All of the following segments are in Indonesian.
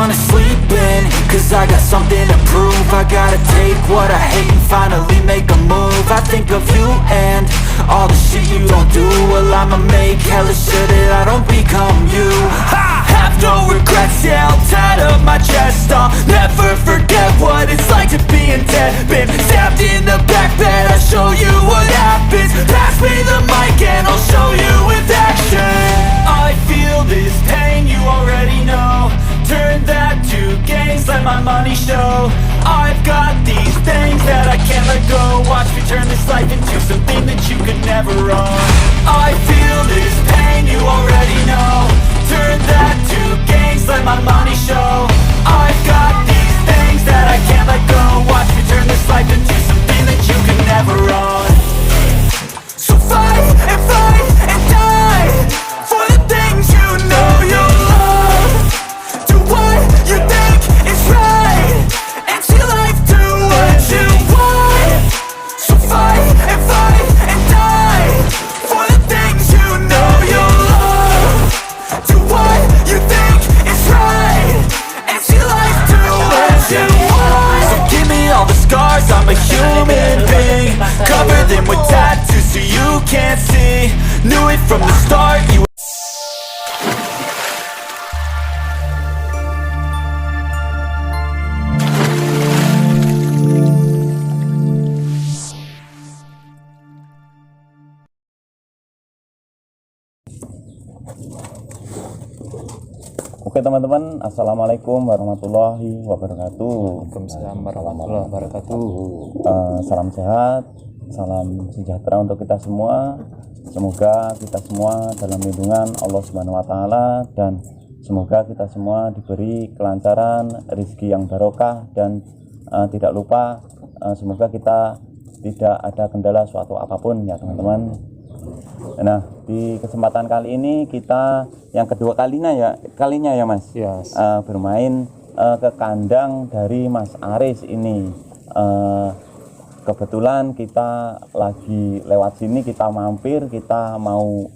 wanna sleep in, cause I got something to prove. I gotta take what I hate and finally make a move. I think of you and all the shit you don't do. Well, I'ma make hella sure that I don't become you. I have no regrets, yeah, I'll tie up my chest. I'll never forget what it's like to be in debt. Been stabbed in the back bed, I'll show you what happens. Pass me the mic and I'll show you with action. I feel this pain, you already know. Turn that to gains, let my money show. I've got these things that I can't let go. Watch me turn this life into something that you could never own. I feel this pain, you already know. Turn that to gains, let my money show. I've got these things that I can't let go. Watch me turn this life into something that you could never own. So fight and die for the things you know you love. Do what you think is right and see life do what you want. So fight and die for the things you know you love. Do what you think is right and see life do what you want. So give me all the scars, I'm a human being. Cover them with tattoos so you can't see. Knew it from the start, you. Oke teman-teman, assalamualaikum warahmatullahi wabarakatuh. Waalaikumsalam warahmatullahi wabarakatuh. Salam sehat, salam sejahtera untuk kita semua. Semoga kita semua dalam lindungan Allah Subhanahu wa taala dan semoga kita semua diberi kelancaran, rezeki yang barokah dan tidak lupa semoga kita tidak ada kendala suatu apapun ya teman-teman. Nah, di kesempatan kali ini kita yang kedua kalinya ya Mas, Yes. Bermain ke kandang dari Mas Aris ini. Kebetulan kita lagi lewat sini, kita mampir, kita mau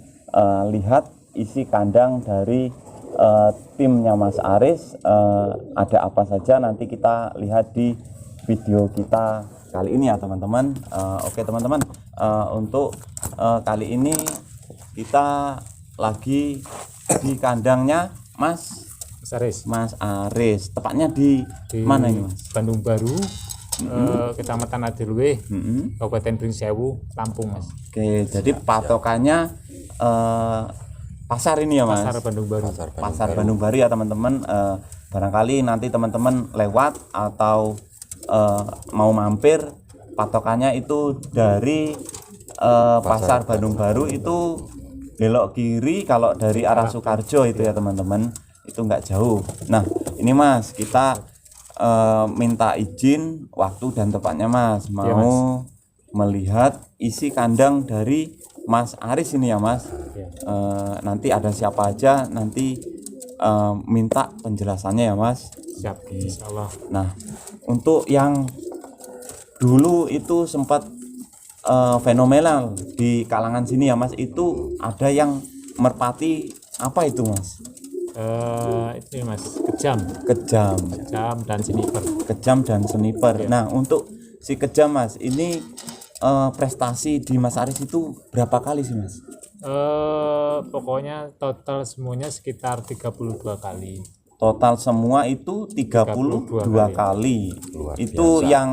lihat isi kandang dari timnya Mas Aris. Ada apa saja nanti kita lihat di video kita kali ini ya teman-teman. Oke teman-teman, untuk kali ini kita lagi di kandangnya Mas Aris. Tepatnya di mana ini Mas? Bandung Baru, Kecamatan Adirluwih, Kabupaten Pringsewu, Lampung Mas. Oke, jadi patokannya pasar ini ya Mas? Pasar Bandung Baru. Pasar Bandung Baru ya teman-teman. Barangkali nanti teman-teman lewat atau mau mampir, patokannya itu dari pasar Bandung Baru itu belok kiri kalau dari arah Sukarjo itu ya teman-teman, itu nggak jauh. Nah ini Mas, kita minta izin waktu dan tempatnya Mas, mau ya, Mas, melihat isi kandang dari Mas Aris ini ya Mas. Ya. Nanti ada siapa aja, nanti minta penjelasannya ya Mas. Siap, insyaallah. Nah untuk yang dulu itu sempat fenomenal di kalangan sini ya Mas, itu ada yang merpati apa itu Mas? Itu Mas, kejam dan sniper. Kejam dan sniper. Ya. Nah untuk si kejam Mas ini prestasi di Mas Aris itu berapa kali sih Mas? Pokoknya total semuanya sekitar 32 kali. Total semua itu 32 kali. Itu biasa. yang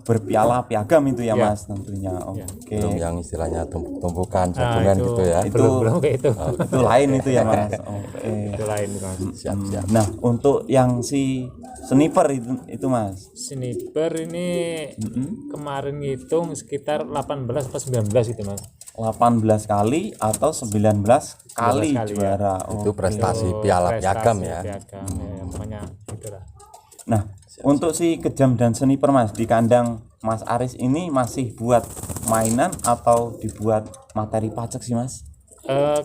berpiala piagam itu ya, Mas tentunya. Ya. Oke. Belum yang istilahnya tumpuk-tumpukan jagungan itu, gitu ya. belum kayak itu. Itu lain itu ya Mas. Oke. Itu lain Mas. Siap. Nah untuk yang si sniper itu Mas, Sniper ini kemarin ngitung sekitar 18 atau 19 gitu Mas. 18 kali atau 19 kali kali, juara. Itu Oke. prestasi piala piagam ya. Piagam, ya, pokoknya itulah. Nah untuk si kejam dan sniper Mas di kandang Mas Aris ini masih buat mainan atau dibuat materi pacak sih Mas?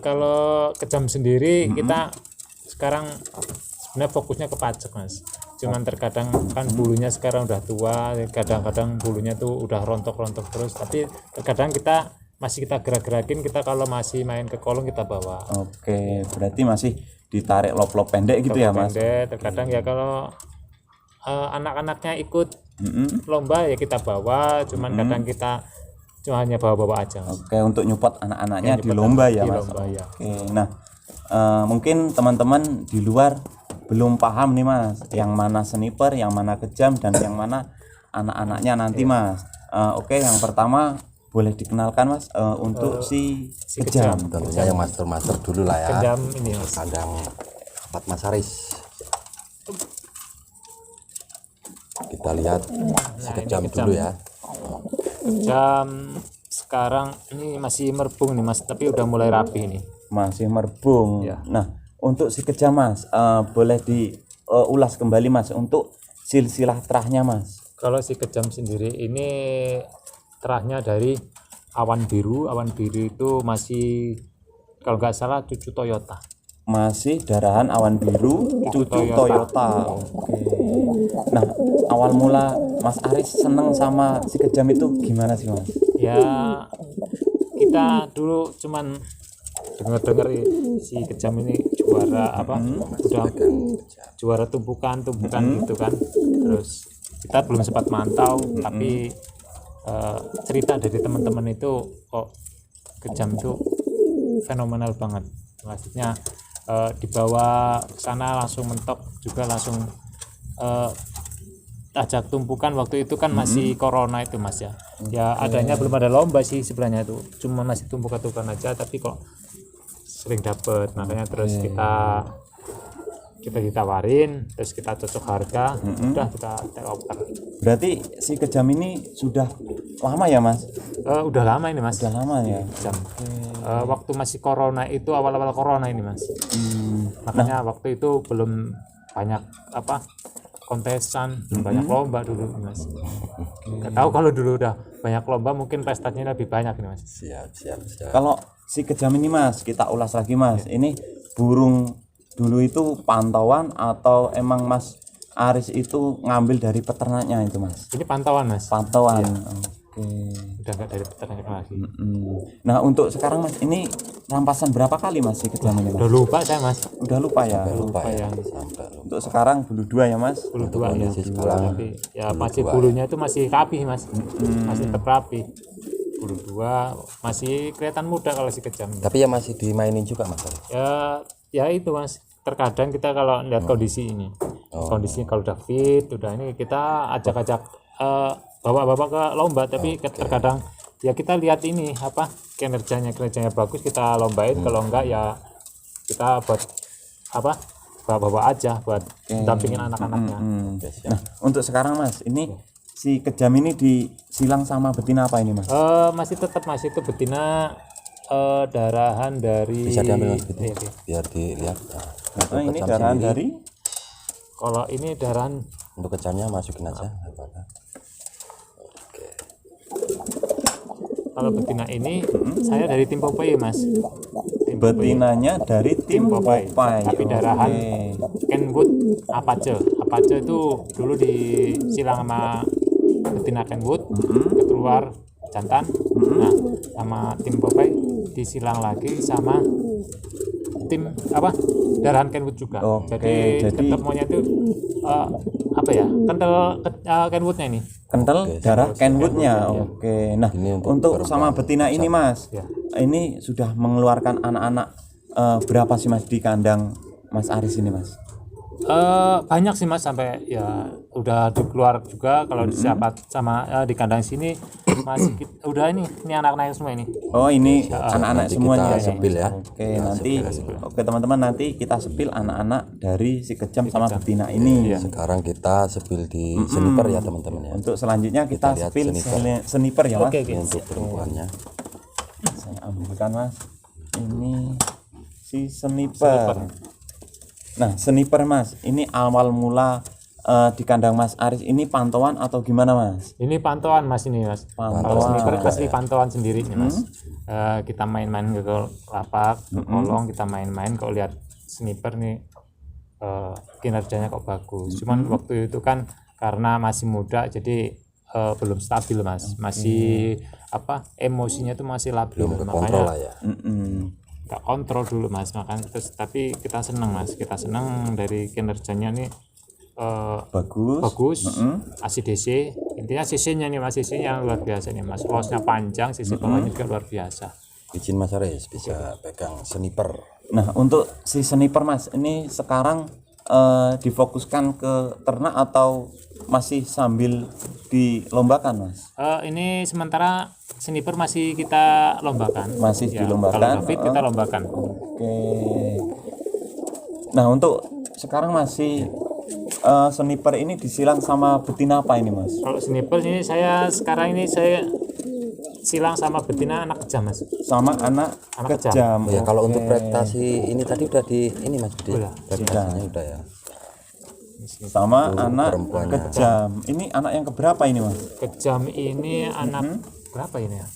Kalau kejam sendiri kita sekarang sebenarnya fokusnya ke pacak Mas. Cuman terkadang kan bulunya sekarang udah tua, kadang-kadang bulunya tuh udah rontok-rontok terus. Tapi terkadang kita masih kita gerak-gerakin, kita kalau masih main ke kolong kita bawa. Oke, berarti masih ditarik lop-lop pendek gitu ya Mas? Pendek, terkadang ya kalau anak-anaknya ikut lomba ya kita bawa, cuman kadang kita cuma hanya bawa-bawa aja. Oke, untuk nyupot anak-anaknya di lomba ya di Mas? lomba, ya. Oke, nah mungkin teman-teman di luar belum paham nih Mas, yang mana sniper, yang mana kejam, dan yang mana anak-anaknya nanti Mas. Oke, yang pertama boleh dikenalkan Mas untuk si kejam. Tentunya yang master dulu lah ya. Kejam ini Mas. Kandang 4 Mas Aris. Kita lihat si kejam dulu ya. Kejam sekarang ini masih merbung nih Mas, tapi udah mulai rapi nih. Masih merbung. Ya. Nah, untuk si kejam Mas, boleh diulas kembali Mas untuk silsilah terahnya Mas. Kalau si kejam sendiri ini terahnya dari awan biru. Awan biru itu masih kalau nggak salah cucu Toyota. Masih darahan awan biru, cucu Toyota. Oke. Nah, awal mula Mas Aris seneng sama si kejam itu gimana sih Mas? Ya kita dulu cuman dengar si kejam ini juara apa, udah juara tumpukan gitu kan. Terus kita belum sempat mantau, tapi cerita dari teman-teman itu kok kejam itu fenomenal banget. Maksudnya dibawa ke sana langsung mentok juga, langsung ajak tumpukan. Waktu itu kan masih corona itu Mas ya. Ya adanya belum ada lomba sih sebenarnya itu, cuma masih tumpukan aja, tapi kok sering dapet. Makanya terus kita ditawarin, terus kita cocok harga, udah kita take over. Berarti si kejam ini sudah lama ya Mas? Udah lama ini Mas. Sudah lama ya. Kejam. Waktu masih corona itu, awal-awal corona ini Mas. Makanya waktu itu belum banyak apa kontesan, belum banyak lomba dulu Mas. Nggak tahu kalau dulu udah banyak lomba mungkin prestasinya lebih banyak nih Mas. Siap. Kalau si kejam ini Mas, kita ulas lagi Mas. Ini burung dulu itu pantauan atau emang Mas Aris itu ngambil dari peternaknya itu Mas? Ini pantauan Mas. Pantauan. Oke. Udah nggak dari peternak lagi. Nah, untuk sekarang Mas, ini rampasan berapa kali Mas si kejam ini Mas? Udah lupa saya Mas. Udah lupa ya. Lupa ya. yang Sampai Untuk sekarang bulu 2 ya Mas? bulu dua ya. kondisi sekarang. Tapi ya masih bulunya itu masih rapi Mas. Masih tetap rapi. Bulu 2 masih kelihatan muda kalau si kejam. Tapi ya masih dimainin juga Mas Aris. Ya itu Mas, terkadang kita kalau lihat kondisi ini, kondisinya kalau udah fit, udah ini kita ajak bawa ke lomba, tapi terkadang ya kita lihat ini apa kinerjanya bagus kita lombain, kalau enggak ya kita buat apa bawa aja buat dampingin anak-anaknya. Nah, untuk sekarang Mas, ini si kejam ini disilang sama betina apa ini Mas? Masih tetap Mas, itu betina darahan dari Bisa diambil Mas gitu. Iya. Biar dilihat. Nah, ini darahan dari Kalau ini darahan Untuk kejamnya masukin aja. kalau betina ini saya dari tim Popeye Mas. betinanya dari tim Popeye. Tapi darahan Kenwood Apache itu dulu disilang sama betina Kenwood, keluar jantan. Nah, sama tim Popeye disilang lagi sama tim apa darahan Kenwood juga. Jadi tetap maunya itu apa ya, kental Kenwoodnya ini. Kental darah Kenwoodnya. Oke. Nah, untuk sama betina ini Mas, ini sudah mengeluarkan anak-anak berapa sih Mas di kandang Mas Aris ini Mas? Banyak sih Mas, sampai ya udah dikeluar juga kalau disiapat sama di kandang sini masih udah ini anak-anak semua ini. Oh, ini anak-anak nanti semuanya. kita sepil ya. Oke, nanti oke teman-teman, nanti kita sepil anak-anak dari si kejam sama betina ini. Sekarang kita sepil di sniper ya teman-teman ya. Untuk selanjutnya kita lihat sepil sniper. sniper ya Mas. Oke. Untuk perempuannya. Saya ambilkan Mas. Ini si sniper. Nah, sniper Mas, ini awal mula di kandang Mas Aris ini pantauan atau gimana Mas? Ini pantauan Mas ini Mas. Kalau sniper asli pantauan sendiri nih Mas. Kita main-main ke lapak, ke kolong, kita main-main kalau lihat sniper nih kinerjanya kok bagus. Cuman waktu itu kan karena masih muda, jadi belum stabil mas, masih apa emosinya itu masih labil, Belum kekontrol lah makanya ya. nggak kontrol dulu mas, makanya terus tapi kita senang mas, kita senang dari kinerjanya nih bagus, ACDC intinya CC-nya nih mas, CC-nya luar biasa nih mas, losnya panjang, CC bawahnya juga luar biasa. Izin Mas Aris bisa pegang sniper. Nah, untuk si sniper Mas, ini sekarang difokuskan ke ternak atau masih sambil dilombakan Mas? Ini sementara sniper masih kita lombakan. Masih Ya, dilombakan. Kalau udah fit kita lombakan. Oke. Nah, untuk sekarang masih sniper ini disilang sama betina apa ini Mas? Kalau sniper ini saya sekarang ini saya silang sama betina anak kejam mas. Sama anak kejam. Ya kalau Oke. untuk prestasi ini tadi udah di ini Mas Budi. Udah. Prestasinya udah ya. Sama anak perempuannya. kejam. Ini anak yang keberapa ini Mas? Kejam ini anak berapa ini ya?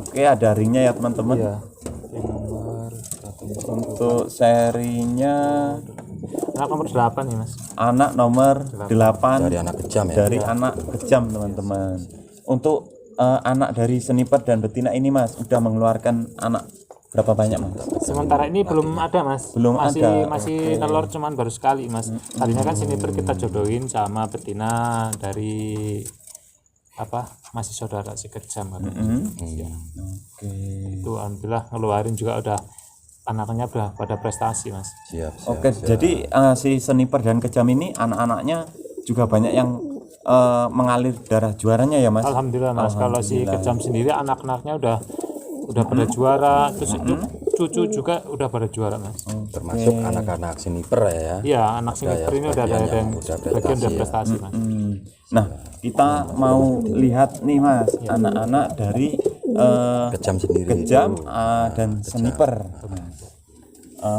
Oke, ada ringnya ya teman-teman. Iya. Yang nomor Untuk serinya anak nomor 8 nih mas. anak nomor 8 Dari anak kejam ya. dari anak kejam teman-teman. Untuk anak dari sniper dan betina ini Mas udah mengeluarkan anak berapa banyak Mas? Sementara ini belum ada mas. Belum ada. Masih telur cuman baru sekali mas. Tadinya kan sniper kita jodohin sama betina dari apa masih saudara si kejam kan. Oke. Itu alhamdulillah ngeluarin juga udah anaknya udah pada prestasi mas. Siap. Oke, jadi si sniper dan kejam ini anak-anaknya juga banyak yang mengalir darah juaranya ya Mas? Alhamdulillah mas. Kalau si kejam sendiri anak-anaknya udah pada juara, terus cucu juga udah pada juara mas. Termasuk anak-anak sniper ya. Iya anak sniper ini udah ada sebagian yang yang udah sebagian udah prestasi prestasi mas. Nah, kita mau lihat nih Mas, anak-anak dari Kejam sendiri. kejam dan sniper.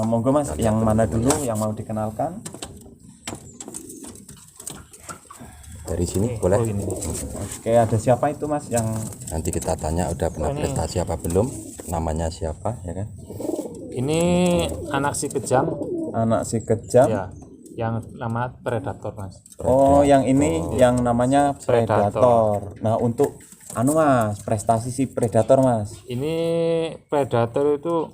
Monggo Mas, yang mana dulu yang mau dikenalkan? Dari sini boleh. Oh ini. Oke, ada siapa itu Mas yang Nanti kita tanya udah pernah prestasi apa belum, namanya siapa ya kan. Ini anak si kejam anak si kejam? ya, yang nama predator mas. Oh, yang ini yang namanya Predator. predator. Nah, untuk anu Mas, prestasi si predator Mas. Ini predator itu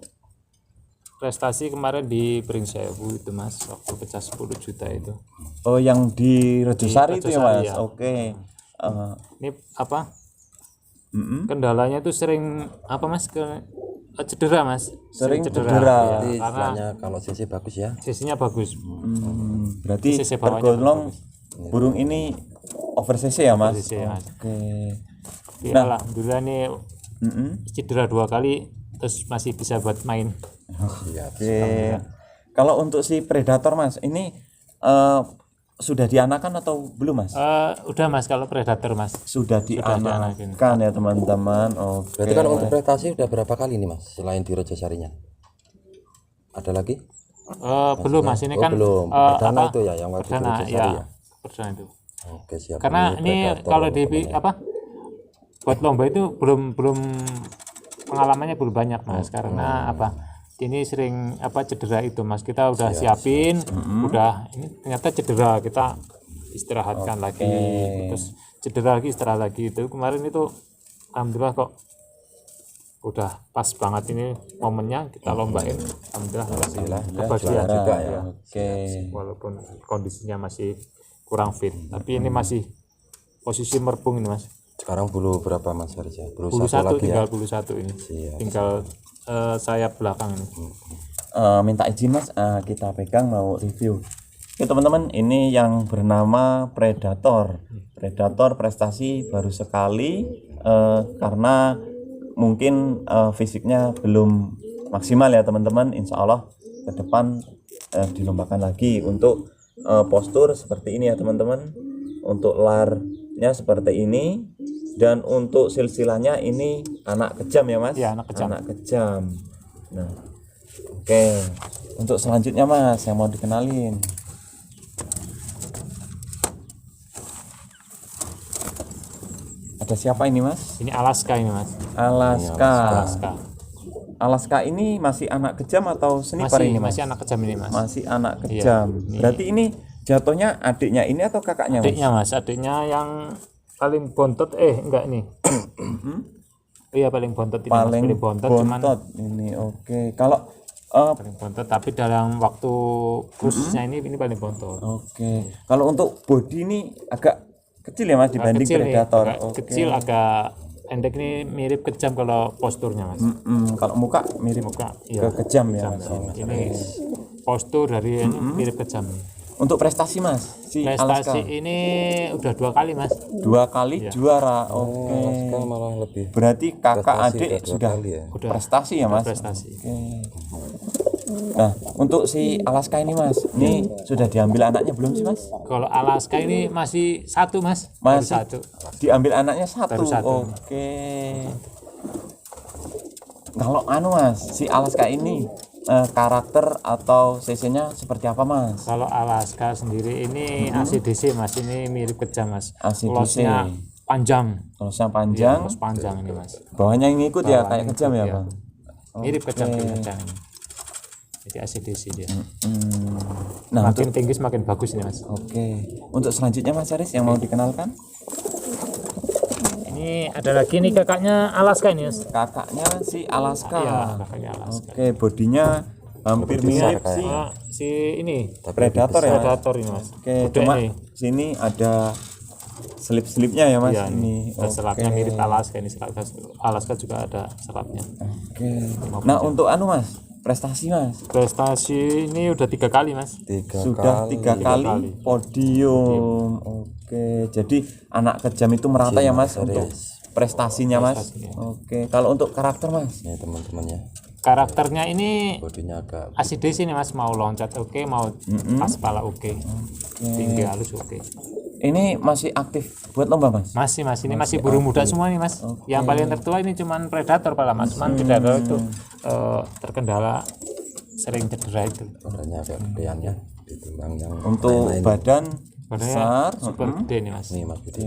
prestasi kemarin di Pringsewu itu mas, waktu pecah 10 juta itu. Oh, yang di Rejosari itu ya Rejosari, Mas. ya. Oke. Ini apa? Kendalanya itu sering apa mas cedera mas. Sering cedera. Ya, Jadi karena istilahnya kalau CC bagus ya. sisinya bagus. Berarti Sisi bawahnya tergolong burung ini over CC ya Mas. CC, Mas. Oke. Tapi alhamdulillah nih cedera 2 kali terus masih bisa buat main. Siap. Oke. Kalau untuk si predator Mas, ini sudah dianakan atau belum Mas? Udah mas kalau predator mas. Sudah dianakan ya teman-teman. Oke. Berarti kalau untuk prestasi udah berapa kali nih Mas selain di Rejosarinya? Ada lagi? Belum mas ini kan belum. Perdana itu ya yang waktu di perdana Rejosari ya, ya. perdana itu. Oke, siap. Karena ini predator kalau di teman-teman ya. apa buat lomba itu belum pengalamannya belum banyak mas, karena apa ini sering apa cedera itu mas, kita udah siapin udah ini ternyata cedera, kita istirahatkan lagi, terus cedera lagi istirahat lagi. Itu kemarin itu alhamdulillah kok udah pas banget ini momennya kita lombain, alhamdulillah kebahagiaan Juara. juga ya. Oke. Walaupun kondisinya masih kurang fit, tapi ini masih posisi merpung ini mas. Sekarang bulu berapa Mas Haris ya? Bulu Bulu satu satu lagi tinggal ya. bulu satu ini, Siap. tinggal sayap belakang ini. Minta izin Mas, kita pegang mau review. Oke teman-teman, ini yang bernama Predator. Predator prestasi baru sekali karena mungkin fisiknya belum maksimal ya teman-teman. Insya Allah ke depan dilombakan lagi. Untuk postur seperti ini ya teman-teman. Untuk larnya seperti ini. Dan untuk silsilahnya ini anak kejam ya Mas? Iya, anak kejam. Anak kejam. Nah, oke. Untuk selanjutnya Mas, yang mau dikenalin. Ada siapa ini Mas? Ini Alaska ini mas. Alaska. Alaska. Alaska ini masih anak kejam atau sniper Masih ini Mas? masih anak kejam ini mas. Masih anak kejam. Berarti ini jatuhnya adiknya ini atau kakaknya, Mas? Adiknya Mas, adiknya yang paling bontot enggak ini. Iya paling bontot ini Paling Mas, paling bontot, cuman ini. Oke. Kalau paling bontot tapi dalam waktu khususnya ini paling bontot. oke. Kalau untuk body ini agak kecil ya Mas dibanding Kecil nih, predator. agak kecil, agak pendek, ini mirip kejam kalau posturnya Mas. Kalau muka mirip Muka ke kejam ya Mas. Ini postur dari ini mirip kejam nih. Untuk prestasi Mas, si Alaska Prestasi ini udah 2 kali Mas. 2 kali juara. Oke. Sekarang malah lebih Berarti kakak prestasi adik udah 2 sudah kali ya. Udah prestasi ya Mas. prestasi. Oke. Nah, untuk si Alaska ini Mas, ini sudah diambil anaknya belum sih Mas? Kalau Alaska ini masih 1 Mas. Baru Masih 1. diambil anaknya 1. Baru 1. Oke. Kalau Mas, si Alaska ini karakter atau CC-nya seperti apa Mas? Kalau Alaska sendiri ini ACDC Mas, ini mirip kejam Mas. ACDC. Losnya panjang. Terusnya panjang, Los panjang ini Mas. bawahnya yang ngikut ya Bawahnya kayak kejam ya ngikut, Bang? Mirip kejam ini. Jadi ACDC dia. Nah, Makin tinggi semakin bagus ini Mas. oke. Untuk selanjutnya Mas Aris yang mau dikenalkan? Ini ada lagi nih kakaknya Alaska ini Mas. Kakaknya si Alaska. Iya, kakaknya Alaska. Oke, bodinya hampir mirip kayak. si Si ini predator ya Mas? predator ini Mas. Oke, Udah cuma ini. sini ada selip-selipnya ya Mas Iya, ini. Dan selatnya mirip Alaska ini. Alaska juga ada selatnya. Oke. Nah, untuk Mas, prestasi Mas. Prestasi ini udah 3 kali Mas. 3 Sudah 3 kali podium. Oke, jadi anak kejam itu merata ya Mas untuk prestasinya Mas. Oke, kalau untuk karakter Mas, Ini teman-temannya. Karakternya ini Bodinya agak ACDC nih Mas, mau loncat oke, mau aspala oke, tinggi halus oke. ini masih aktif buat lomba Mas? Masih ini masih burung muda semua nih Mas. Yang paling tertua ini cuman predator pala Mas. Cuman predator itu terkendala sering cedera itu. badannya agak gedean ya ditimbang yang Untuk lain-lain. badan Badannya besar. super gede nih Mas. Nih Mas Budi.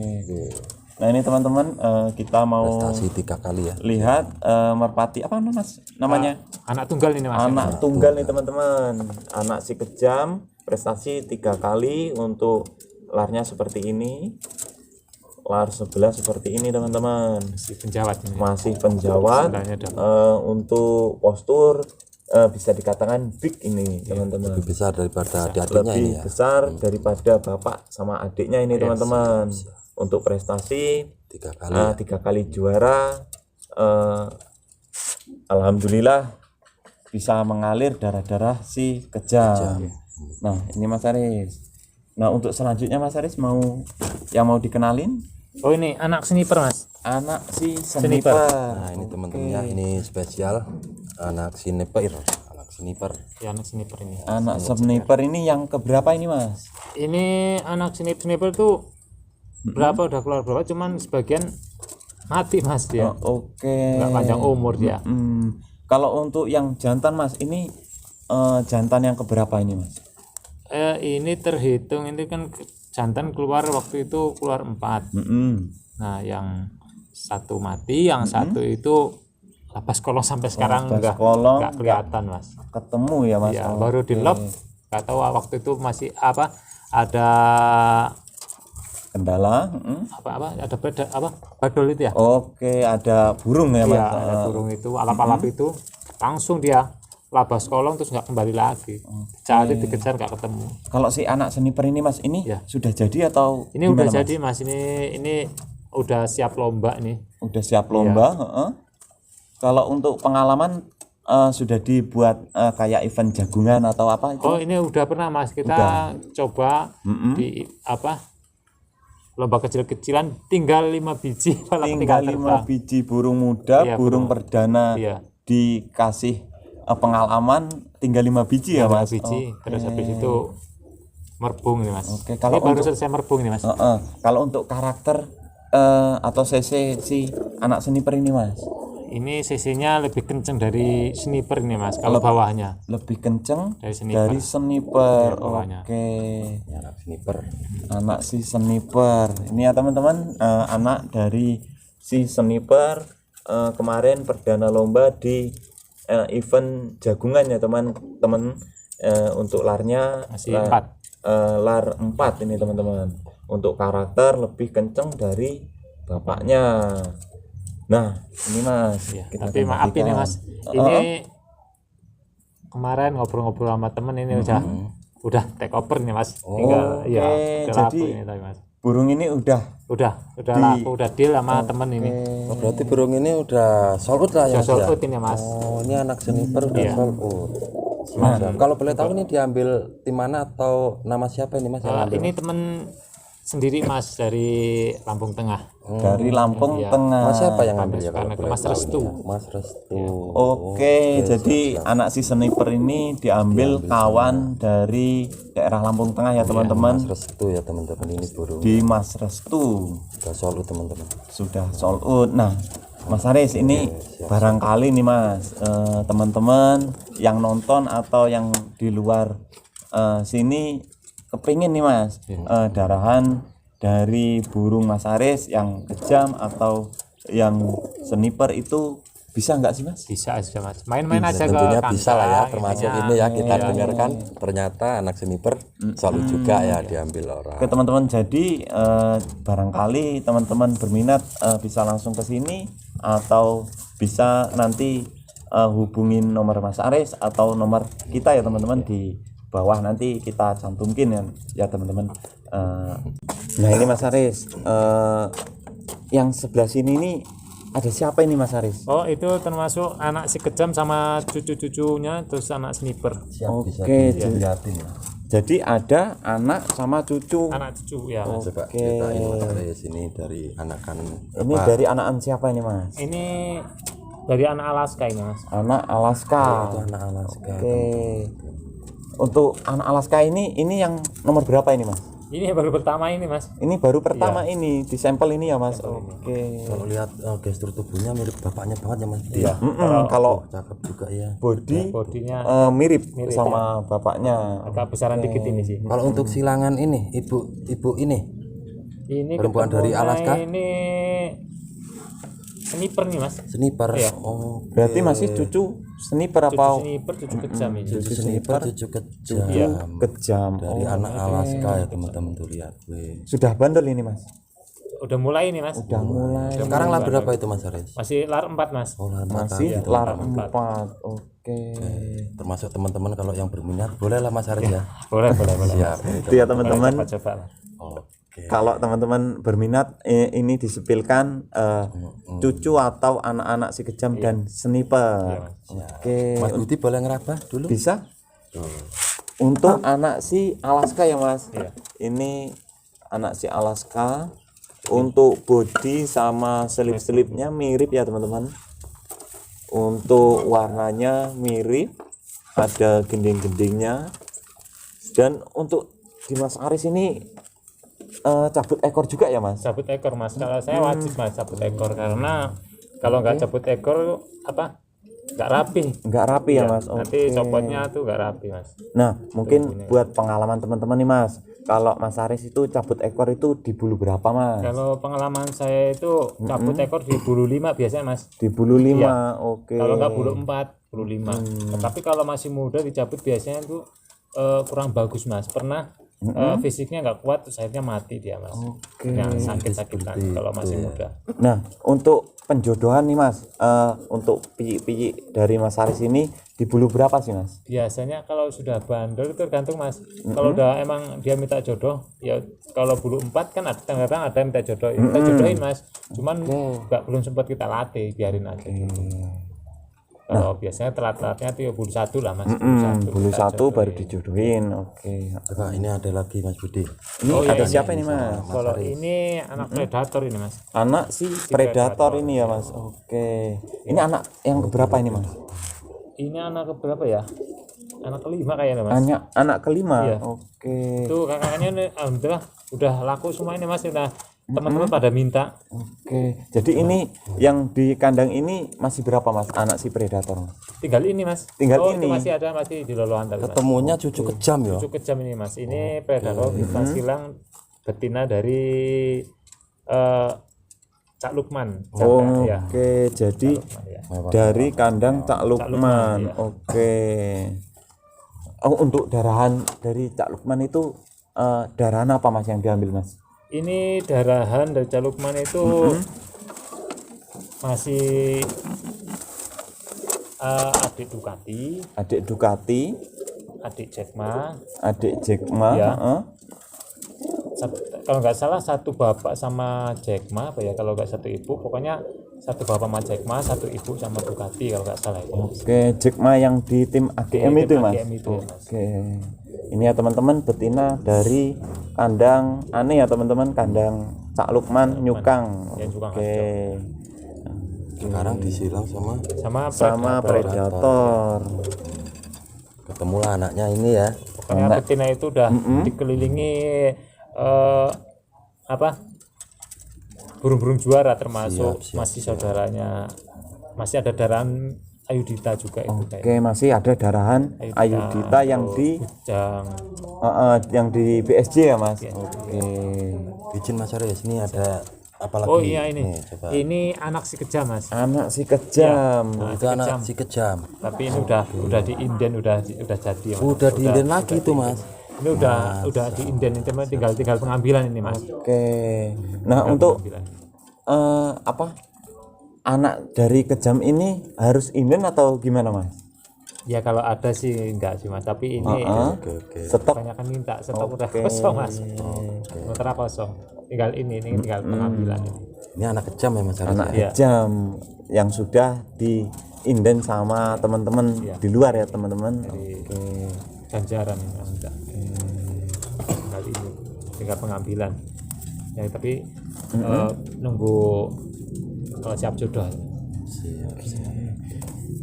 Nah, ini teman-teman kita mau Prestasi 3 kali ya. lihat merpati apa Mas namanya? Anak tunggal ini Mas. Anak tunggal nih teman-teman. Anak si kejam, prestasi 3 kali. Untuk larnya seperti ini, lar sebelah seperti ini teman-teman, Si penjawat ini. masih penjawat. Sebelahnya ada. Untuk postur bisa dikatakan big ini teman-teman, Lebih besar daripada adik-adiknya ini lebih ya. besar daripada bapak sama adiknya ini teman-teman. Untuk prestasi 3 kali. 3 kali juara, alhamdulillah bisa mengalir darah-darah si kejam. Nah, ini Mas Aris. Nah, untuk selanjutnya Mas Aris mau dikenalin Oh ini anak sniper Mas. anak si sniper. Nah, ini teman-temannya ini spesial anak sniper. Ya anak sniper ini. Anak sniper ini yang keberapa ini Mas? Ini anak sniper tuh berapa udah keluar berapa, cuman sebagian mati Mas dia. Oke. Nggak panjang umur dia. Kalau untuk yang jantan Mas, ini jantan yang keberapa ini Mas? Ini terhitung ini kan jantan keluar waktu itu keluar 4. Nah yang satu mati, yang satu itu lapas kolong sampai sekarang kolong nggak kelihatan Mas. Ketemu ya Mas? Ya baru di lock, nggak tahu waktu itu masih ada Kendala. ada badol itu ya. Oke, ada burung ya Mas? Iya, ada burung itu alap-alap itu langsung dia labas kolong terus nggak kembali lagi. Cari dikejar nggak ketemu. Kalau si anak sniper ini Mas, ini Ya. sudah jadi atau Ini gimana, udah Mas? jadi Mas, ini udah siap lomba nih. Udah siap lomba. heeh. Kalau untuk pengalaman sudah dibuat kayak event jagungan atau apa itu? Oh ini udah pernah Mas, kita coba di lomba kecil-kecilan, tinggal 5 biji malah Tinggal 5 biji burung muda, Iya, burung perdana Iya. dikasih pengalaman tinggal 5 biji ya Mas? biji. Terus habis itu merbung nih Mas. Oke, Ini kalau baru selesai merbung nih Mas. Kalau untuk karakter atau CC si anak sniper ini Mas, Ini CC-nya lebih kenceng dari sniper ini Mas, kalau bawahnya. lebih kenceng Dari sniper. dari sniper. bawahnya. Oke, Ini anak sniper. anak si sniper ini ya teman-teman, anak dari si sniper kemarin perdana lomba di event jagungan ya teman-teman. Untuk larnya Masih 4. lar 4 ini teman-teman. Untuk karakter lebih kenceng dari bapaknya. Nah, ini Mas. Kita Tapi maaf ini gantikan. Mas, ini kemarin ngobrol-ngobrol sama temen ini udah take over nih Mas. Tinggal oke. ya udah laku Jadi ini tapi Mas. burung ini udah Udah laku, udah deal sama temen ini. Oh, berarti burung ini udah sold out lah ya, Mas, ya? Sold out ini Mas. Oh, ini anak jeniper udah sold out. Mantap. Kalau boleh tahu ini diambil tim mana atau nama siapa ini Mas yang ambil? Ini temen sendiri Mas dari Lampung Tengah. dari Lampung Tengah. Mas siapa yang ambil ya kalau Karena boleh Mas tahu Restu. ini ya? Mas Restu. Oke, jadi anak si sniper ini diambil kawan dari daerah Lampung Tengah ya teman-teman. Mas Restu ya teman-teman, ini burung Di Mas Restu udah sold out teman-teman. sudah sold out. Nah, Mas Aris ini barangkali nih Mas, teman-teman yang nonton atau yang di luar sini kepingin nih Mas, darahan dari burung Mas Aris yang kejam atau yang sniper itu bisa nggak sih Mas? Bisa aja Mas. Main-main aja ke Tentunya bisa lah ya, kandang, termasuk intinya. ini ya kita dengarkan ternyata anak jeniper sold out juga ya diambil orang. Oke teman-teman, jadi barangkali teman-teman berminat bisa langsung ke sini atau bisa nanti hubungin nomor Mas Aris atau nomor kita ya teman-teman, di bawah nanti kita cantumkin ya teman-teman. Nah ini Mas Aris, yang sebelah sini nih ada siapa ini Mas Aris? Oh itu termasuk anak si kejam sama cucu-cucunya, terus anak sniper. Oke, jadi ada anak sama cucu. Anak cucu ya. Coba ceritain Mas Aris, ini dari anakan Ini dari anakan siapa ini Mas? Ini dari anak Alaska ini Mas. Anak Alaska. anak Alaska. Oke. Untuk anak Alaska ini yang nomor berapa ini Mas? Ini yang baru pertama ini Mas. Ini baru pertama ini di sampel ini ya Mas. Oke. Kalau lihat gestur tubuhnya mirip bapaknya banget ya Mas. Iya. Kalau Cakep juga ya. Bodinya mirip sama bapaknya. agak besaran dikit ini sih. Kalau untuk silangan ini ibu ini Ini perempuan dari ketemunya Alaska? Ini sniper nih Mas. sniper. Iya. Oh, Berarti masih cucu sniper apa? Sniper cucu kejam ini. cucu sniper cucu kejam Kejam. dari anak Alaska ya teman-teman tuh lihat. Wih. Sudah bandel ini Mas. Udah mulai nih Mas. Udah mulai. Sekarang lah berapa itu Mas Aris? Masih lar 4 Mas. Oh, lah, Masih lar 4. Oke. termasuk teman-teman kalau yang berminat boleh lah Mas Aris ya. Boleh. Siap. Itu ya teman-teman. Coba lah. Oke. Kalau teman-teman berminat ini disepilkan cucu atau anak-anak si kejam dan sniper. Oke. Mas Budi boleh ngeraba dulu? Bisa? Untuk anak si Alaska ya Mas. Iya. Ini anak si Alaska. Untuk body sama selip-selipnya mirip ya teman-teman. Untuk warnanya mirip, ada gending-gendingnya. Dan untuk di Mas Aris ini cabut ekor juga ya Mas? Cabut ekor Mas. Kalau saya wajib Mas cabut ekor karena kalau nggak cabut ekor nggak rapi. Nggak rapi ya Mas. Nanti copotnya tuh nggak rapi Mas. Nah mungkin buat pengalaman teman-teman nih Mas, kalau Mas Aris itu cabut ekor itu di bulu berapa Mas? Kalau pengalaman saya itu cabut ekor di bulu 5 biasanya Mas. Di bulu 5. Iya. Oke. Kalau nggak bulu 4, bulu 5. Tapi kalau masih muda dicabut biasanya itu kurang bagus Mas. Pernah fisiknya nggak kuat, terus akhirnya mati dia Mas. Yang sakit-sakitan kalau masih muda. Nah untuk penjodohan nih Mas, untuk piyik-piyik dari Mas Aris ini di bulu berapa sih Mas? Biasanya kalau sudah bandel itu tergantung Mas. Kalau udah emang dia minta jodoh, ya kalau bulu 4 kan kadang-kadang ada yang minta jodoh, ya kita jodohin Mas. Cuman belum sempat kita latih, biarin aja. Kalau biasanya telat-telatnya tuh ya bulu 1 lah Mas. Bulu 1 baru dijodohin. Oke. Coba ini ada lagi Mas Budi. Ini ada siapa ini Mas? Kalau ini anak predator ini Mas. Anak si predator ini ya Mas. Oke. Ini anak yang keberapa ini Mas? Ini anak keberapa ya? Anak kelima kayaknya Mas. Anak kelima. Iya. Oke. Itu kakaknya nih, alhamdulillah udah laku semua ini Mas. Udah teman-teman pada minta. Oke. Jadi ini yang di kandang ini masih berapa Mas? Anak si predator Mas? Tinggal ini Mas. Tinggal Itu ini. masih ada, masih di lolohan tadi Mas. Ketemunya cucu kejam ya. Cucu kejam ini Mas. Ini predator kita silang betina dari Cak Lukman. Oke. Ya. Jadi Ya. dari kandang Cak Lukman, Lukman. iya. Oke. Oh, untuk darahan dari Cak Lukman itu darahan apa Mas yang diambil Mas? Ini darahan dari Cak Lukman itu masih adik Ducati, Adik Ducati, adik Jack Ma. adik Jack Ma, Iya. Kalau nggak salah satu bapak sama Jack Ma apa ya, kalau nggak satu ibu, pokoknya satu bapak sama Jack Ma, satu ibu sama Ducati kalau nggak salah itu. Oke, Jack Ma yang di tim AGM Tim itu Mas. AGM itu, Mas. Oke. Ini ya teman-teman, betina dari kandang aneh ya teman-teman, kandang Cak Lukman Nyukang. Ya, Nyukang, Oke. Sekarang disilang sama Sama predator. ketemulah anaknya ini ya. Pokoknya betina itu udah dikelilingi burung-burung juara, termasuk masih saudaranya, masih ada darahan Ayudhita juga itu kayak Oke, masih ada darahan Ayudhita yang di Bujang. yang di BSJ ya Mas. Oke. Izin Mas Aris, ini ada apa lagi? Oh iya, ini Nih, coba. ini anak si kejam Mas, Anak si kejam. Nah, Itu anak si kejam. tapi ini udah diinden, udah jadi Mas. Udah diinden lagi tuh Mas. Ini udah diinden, itu tinggal pengambilan ini Mas. Oke. Nah, untuk anak dari kejam ini harus inden atau gimana Mas? Ya kalau ada sih enggak sih Mas, tapi ini Oke. Stok. kebanyakan minta stok udah kosong Mas. Sementara kosong, tinggal ini tinggal pengambilan ini. Ini anak kejam ya Mas Aris. Anak Iya. kejam yang sudah diinden sama teman-teman di luar ya teman-teman. Oke. Ganjaran ini Mas. Tinggal ini, tinggal pengambilan. Ya tapi nunggu siap jodoh.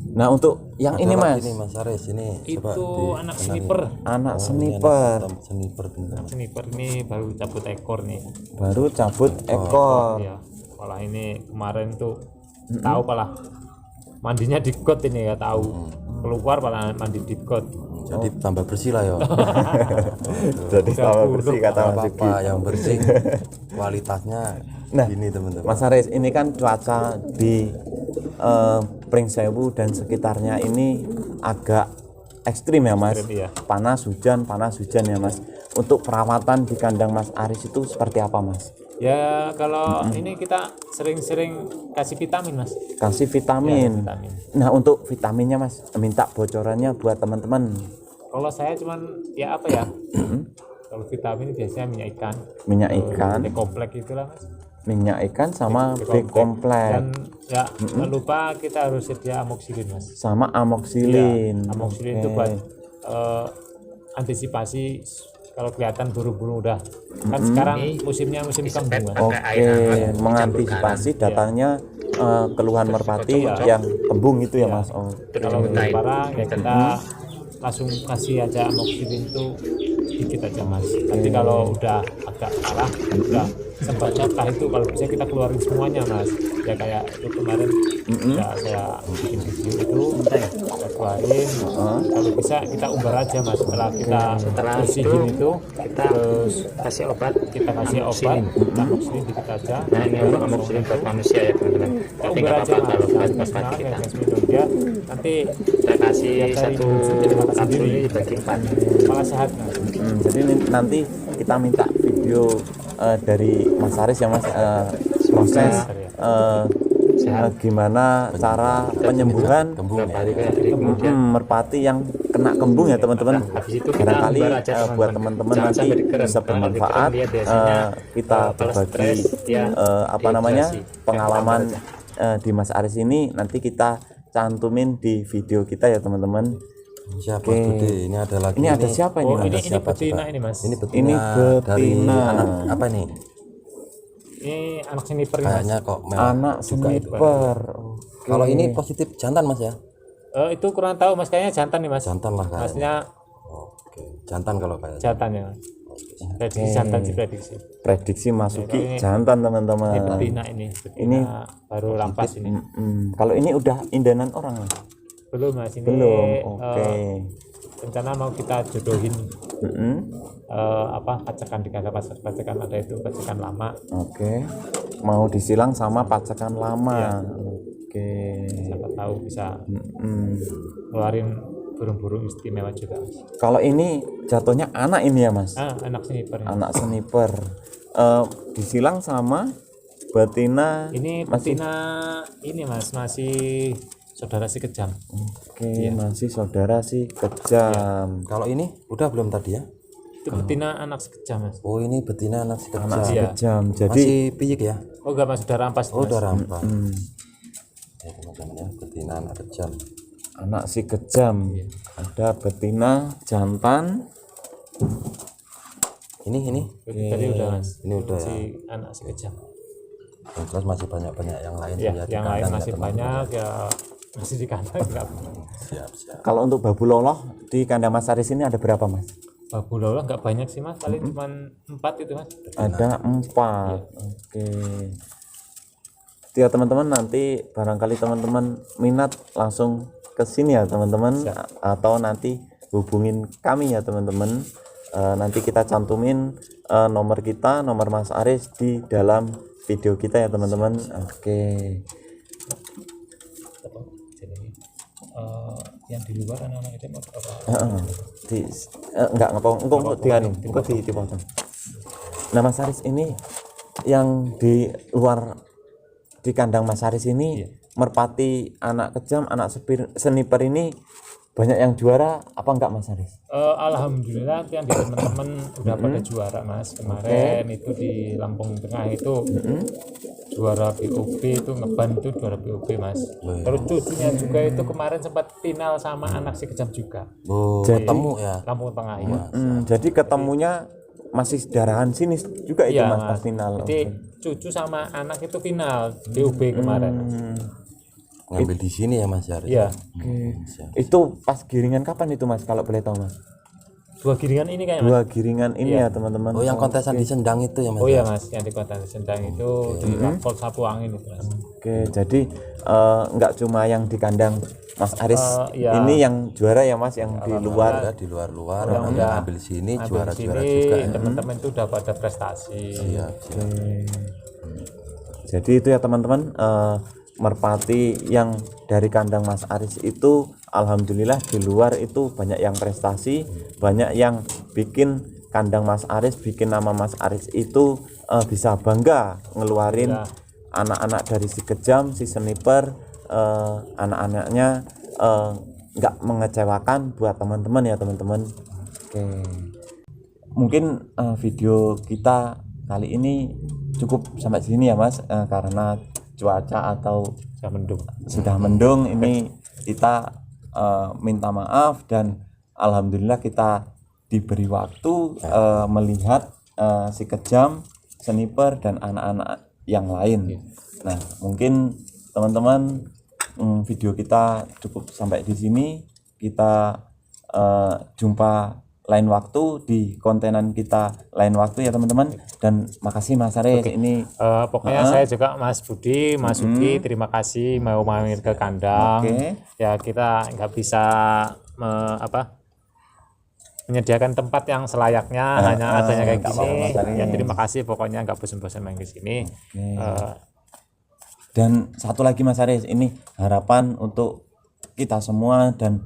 Nah, untuk yang ini Mas, Ini Mas Aris, ini coba Itu anak sniper. anak sniper Sniper bener. Sniper ini baru cabut ekor nih. baru cabut ekor. Ya, malah ini kemarin tuh tahu malah mandinya di got ini ya, tahu keluar malah mandi di got. Jadi tambah bersih lah ya. Jadi sama bersih kata Mas Yuki. Apa yang bersih kualitasnya ini teman-teman. Mas Aris, ini kan cuaca di Pringsewu dan sekitarnya ini agak ekstrim ya Mas. Ekstrim, iya. Panas hujan ya Mas. Untuk perawatan di kandang Mas Aris itu seperti apa Mas? Ya kalau ini kita sering-sering kasih vitamin Mas. Kasih vitamin. Vitamin. Nah, untuk vitaminnya Mas, minta bocorannya buat teman-teman. Kalau saya cuman ya apa ya? Kalau vitamin biasanya minyak ikan, Minyak ikan, komplek itulah Mas. minyak ikan sama B Dan kompleks ya jangan lupa kita harus sedia amoxilin Mas. sama amoxilin. Amoxilin itu buat antisipasi kalau kelihatan burung-burung udah kan sekarang musimnya musim kembung Mas. Oke, mengantisipasi datangnya keluhan merpati yang kembung itu ya Mas. Oh, Kalau udah parah ya kita langsung kasih aja amoxilin itu dikit aja Mas. Nanti kalau udah agak parah, udah sempat jatah itu kalau bisa kita keluarin semuanya Mas. Ya kayak itu kemarin ya saya bikin video itu kita keluarin. Kalau bisa kita umbar aja Mas. Setelah kita bersihin itu kita terus kasih obat, kita amoxilin dikit aja. Nah ini untuk amoxilin buat manusia ya teman-teman. Kita Tapi umbar nggak aja apa-apa Mas. kalau buat Mas pagi kita. minum dia nanti Saya kasih satu kapsul ini dibagi 4. malah sehat Mas. jadi nanti kita minta video dari Mas Aris ya Mas, proses gimana cara penyembuhan merpati yang kena kembung ya teman-teman. Habis itu kita Barangkali umbar aja, teman-teman. buat teman-teman Jangan nanti sampai dikerem. bisa Kalau bermanfaat. dikerem dia biasanya, Kita kalau berbagi stres, dia dehidrasi. pengalaman di Mas Aris ini nanti kita cantumin di video kita ya teman-teman. Siapa Budi? Ini ada lagi. Ini ada siapa ini Oh, Mas? ini siapa, betina coba? ini Mas. Ini betina, Ini dari betina. anak apa nih? Ini anak sniper ini Mas. Kayaknya kok Anak sniper. Kalau ini positif jantan Mas ya? Itu kurang tahu Mas, kayaknya jantan nih Mas. Jantan lah kayaknya. Masnya Oke, jantan kalau kayaknya. jantan ya. Prediksi jantan sih prediksi. Prediksi Masuki ini- jantan Ini teman-teman. betina ini. Betina baru lampas ini. Kalau ini udah indenan orang Mas? Belum Mas, ini Belum. Oke. rencana mau kita jodohin Mm-mm. pacakan di kandang pacakan ada itu pacakan lama. Oke. Mau disilang sama pacakan lama. Iya. Oke. Siapa tahu bisa Mm-mm. ngeluarin burung-burung istimewa juga Mas. Kalau ini jatuhnya anak ini ya Mas, Anak sniper. anak sniper. Disilang sama betina. Ini betina ini Mas, masih saudara si kejam. Oke, masih saudara si kejam. Kalau ini udah belum tadi ya? Itu betina anak si kejam Mas. Oh ini betina anak si kejam. Anak si Iya. kejam. Jadi Masih piyik ya? Oh enggak Mas, sudah rampas. Oh Mas. udah rampas. Ya teman-teman ya, betina anak kejam. anak si kejam. Ada betina jantan. Ini Tadi udah Mas. ini udah ya. Si anak si kejam. Yang jelas masih banyak yang lain Ya, ya di yang lain kandang ya, masih teman-teman. banyak ya, masih di kandang enggak. Siap. Kalau untuk babu loloh di kandang Mas Aris ini ada berapa Mas? Babu lolo enggak banyak sih Mas, paling cuma 4 itu Mas. Ada 4. Oke. Ya teman-teman, nanti barangkali teman-teman minat langsung ke sini ya teman-teman, atau nanti hubungin kami ya teman-teman. Nanti kita cantumin nomor kita, nomor Mas Aris di dalam video kita ya teman-teman. Oke. Jadi yang di luar anak-anak itu mau apa? Enggak engko dipotong. Nah Mas Aris ini yang di luar di kandang Mas Aris ini merpati anak kejam, anak sniper ini banyak yang juara apa enggak Mas Aris? Alhamdulillah yang di teman-teman udah pada juara Mas. Kemarin itu di Lampung Tengah itu juara BOB, itu ngeban itu juara BOB Mas. Terus cucunya juga itu kemarin sempat final sama anak si kejam juga. Oh, ketemu ya. Lampung Tengah ya. Jadi ketemunya masih darahan sini juga itu Iya Mas Mas. pas final. Jadi cucu sama anak itu final BOB kemarin. Ngambil di sini ya Mas Aris. Iya. Itu pas giringan kapan itu Mas kalau boleh tahu Mas? 2 giringan ini kayaknya Mas. 2 giringan ini ya teman-teman. Oh yang kontesan di Sendang itu ya Mas. Oh iya Mas, yang di Kota Sendang itu di Lakpol Sapu Angin itu Mas. Oke, jadi enggak cuma yang di kandang Mas Aris iya. ini yang juara ya Mas, yang di luar. Udah di luar-luar yang ngambil sini juara-juara Sini juga ya. teman-teman itu udah pada prestasi. Siap. Jadi itu ya teman-teman, merpati yang dari kandang Mas Aris itu alhamdulillah di luar itu banyak yang prestasi, banyak yang bikin kandang Mas Aris, bikin nama Mas Aris itu bisa bangga ngeluarin anak-anak dari si kejam, si sniper, anak-anaknya nggak mengecewakan buat teman-teman ya teman-teman. Oke, mungkin video kita kali ini cukup sampai sini ya Mas, karena cuaca atau sudah mendung ini kita minta maaf, dan alhamdulillah kita diberi waktu melihat si kejam, sniper, dan anak-anak yang lain. Nah mungkin teman-teman, video kita cukup sampai di sini. Kita jumpa lain waktu di kontenan kita lain waktu ya teman-teman, dan makasih Mas Aris. Ini Pokoknya saya juga Mas Budi, Mas Uki, terima kasih mau main ke kandang. Ya kita nggak bisa menyediakan tempat yang selayaknya, hanya adanya kayak gini. Ya terima kasih, pokoknya nggak bosan-bosan main ke sini. Dan satu lagi Mas Aris, ini harapan untuk kita semua dan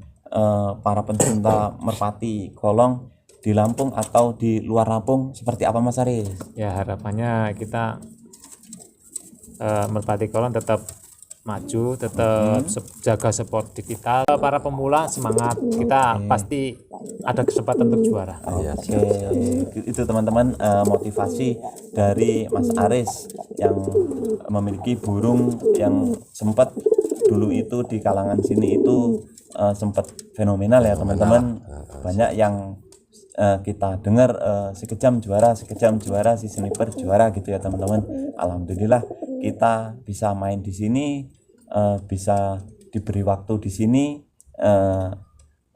para pencinta merpati kolong di Lampung atau di luar Lampung seperti apa Mas Aris? Ya harapannya kita merpati kolong tetap maju, tetap jaga sportivitas. Para pemula semangat, kita pasti ada kesempatan untuk juara. Oke, itu teman-teman motivasi dari Mas Aris yang memiliki burung yang sempat dulu itu di kalangan sini itu sempat fenomenal ya teman-teman. Banyak yang kita dengar si kejam juara, si kejam juara, si sniper juara gitu ya teman-teman. Alhamdulillah kita bisa main di sini, bisa diberi waktu di sini.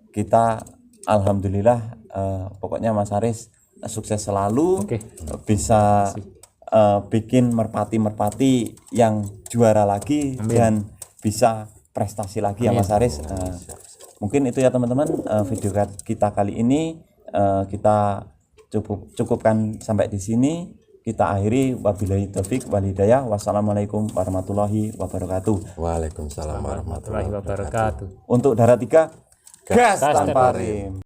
Kita alhamdulillah, pokoknya Mas Aris sukses selalu. Bisa bikin merpati-merpati yang juara lagi. Amin. Dan bisa prestasi lagi. Amin. Ya Mas Aris. Mungkin itu ya teman-teman, video kita kali ini kita cukupkan sampai di sini. Kita akhiri, wabillahi taufik wal hidayah. Wassalamualaikum warahmatullahi wabarakatuh. Waalaikumsalam warahmatullahi wabarakatuh. Untuk Darat 3 gas tanpa rem.